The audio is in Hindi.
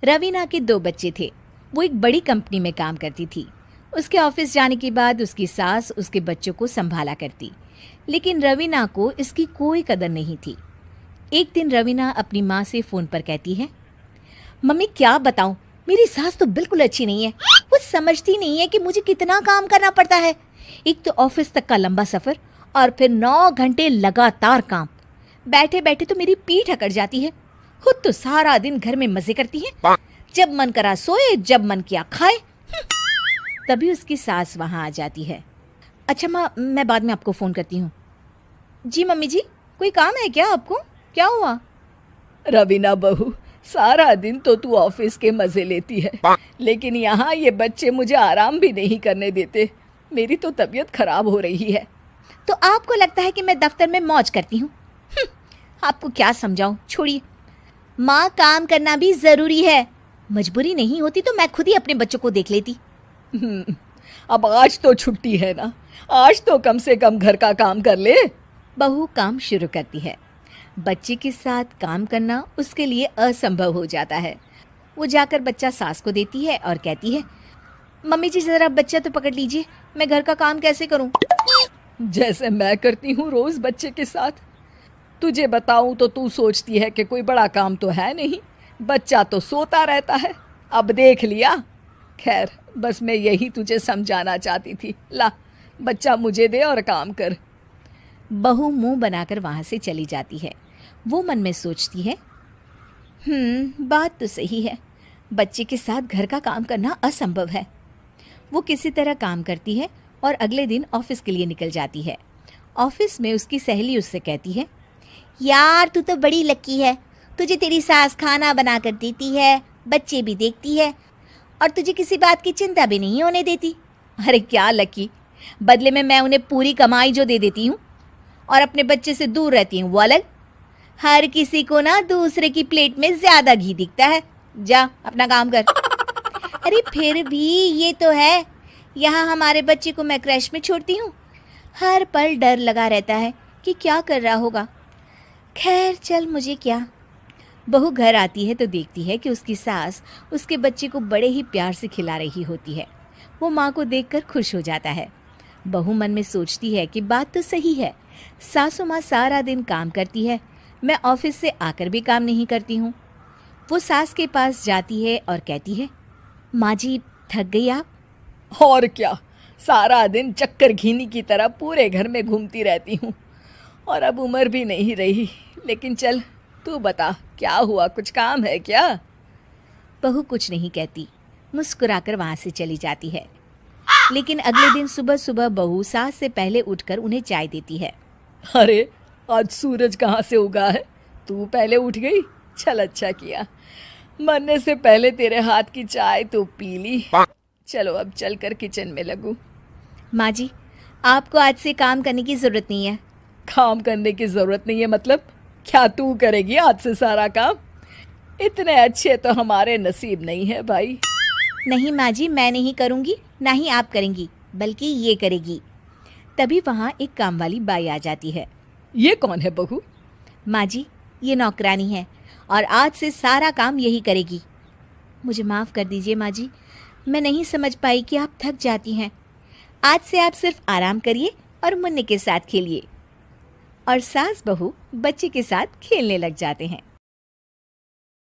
रवीना के 2 बच्चे थे। वो एक बड़ी कंपनी में काम करती थी। उसके ऑफिस जाने के बाद उसकी सास उसके बच्चों को संभाला करती, लेकिन रवीना को इसकी कोई कदर नहीं थी। एक दिन रवीना अपनी माँ से फ़ोन पर कहती है, मम्मी क्या बताऊं, मेरी सास तो बिल्कुल अच्छी नहीं है। वो समझती नहीं है कि मुझे कितना काम करना पड़ता है। एक तो ऑफिस तक का लंबा सफ़र और फिर 9 घंटे लगातार काम। बैठे बैठे तो मेरी पीठ अकड़ जाती है। खुद तो सारा दिन घर में मजे करती है, जब मन करा सोए, जब मन किया खाए। तभी उसकी सास वहाँ आ जाती है। अच्छा माँ, मैं बाद में आपको फ़ोन करती हूँ। जी मम्मी जी, कोई काम है क्या आपको? क्या हुआ? रवीना बहू, सारा दिन तो तू ऑफिस के मजे लेती है, लेकिन यहाँ ये बच्चे मुझे आराम भी नहीं करने देते। मेरी तो तबीयत खराब हो रही है। तो आपको लगता है कि मैं दफ्तर में मौज करती हूँ? आपको क्या समझाऊं, छोड़िए। माँ, काम करना भी ज़रूरी है। मजबूरी नहीं होती तो मैं खुद ही अपने बच्चों को देख लेती। अब आज तो छुट्टी है ना, आज तो कम से कम घर का काम कर ले। बहू काम शुरू करती है। बच्चे के साथ काम करना उसके लिए असंभव हो जाता है। वो जाकर बच्चा सास को देती है और कहती है, मम्मी जी ज़रा बच्चा तो पकड़ लीजिए, मैं घर का काम कैसे करूं? जैसे मैं करती हूँ रोज़ बच्चे के साथ। तुझे बताऊं तो तू सोचती है कि कोई बड़ा काम तो है नहीं, बच्चा तो सोता रहता है। अब देख लिया। खैर, बस मैं यही तुझे समझाना चाहती थी। ला, बच्चा मुझे दे और काम कर। बहू मुंह बनाकर वहाँ से चली जाती है। वो मन में सोचती है, बात तो सही है, बच्चे के साथ घर का काम करना असंभव है। वो किसी तरह काम करती है और अगले दिन ऑफिस के लिए निकल जाती है। ऑफिस में उसकी सहेली उससे कहती है, यार तू तो बड़ी लकी है, तुझे तेरी सास खाना बना कर देती है, बच्चे भी देखती है और तुझे किसी बात की चिंता भी नहीं होने देती। अरे क्या लकी, बदले में मैं उन्हें पूरी कमाई जो दे देती हूँ और अपने बच्चे से दूर रहती हूँ वो अलग। हर किसी को ना दूसरे की प्लेट में ज़्यादा घी दिखता है। जा अपना काम कर। अरे फिर भी ये तो है, यहाँ हमारे बच्चे को मैं क्रैश में छोड़ती हूँ, हर पल डर लगा रहता है कि क्या कर रहा होगा। खैर चल, मुझे क्या। बहू घर आती है तो देखती है कि उसकी सास उसके बच्चे को बड़े ही प्यार से खिला रही होती है। वो माँ को देखकर खुश हो जाता है। बहू मन में सोचती है कि बात तो सही है, सासू माँ सारा दिन काम करती है, मैं ऑफिस से आकर भी काम नहीं करती हूँ। वो सास के पास जाती है और कहती है, माँ जी थक गई आप? और क्या, सारा दिन चक्कर घीनी की तरह पूरे घर में घूमती रहती हूँ और अब उम्र भी नहीं रही। लेकिन चल तू बता, क्या हुआ, कुछ काम है क्या? बहू कुछ नहीं कहती, मुस्कुराकर वहाँ से चली जाती है। लेकिन अगले दिन सुबह सुबह बहू सास से पहले उठकर उन्हें चाय देती है। अरे आज सूरज कहाँ से उगा है, तू पहले उठ गई? चल अच्छा किया, मरने से पहले तेरे हाथ की चाय तो पी ली। चलो अब चलकर किचन में लगूं। माँ जी, आपको आज से काम करने की ज़रूरत नहीं है। काम करने की ज़रूरत नहीं है मतलब? क्या तू करेगी आज से सारा काम? इतने अच्छे तो हमारे नसीब नहीं है भाई। नहीं माँ जी, मैं नहीं करूँगी, ना ही आप करेंगी, बल्कि ये करेगी। तभी वहाँ एक काम वाली बाई आ जाती है। ये कौन है बहू? माँ जी, ये नौकरानी है और आज से सारा काम यही करेगी। मुझे माफ़ कर दीजिए माँ जी, मैं नहीं समझ पाई कि आप थक जाती हैं। आज से आप सिर्फ आराम करिए और मुन्ने के साथ खेलिए। और सास बहू बच्चे के साथ खेलने लग जाते हैं।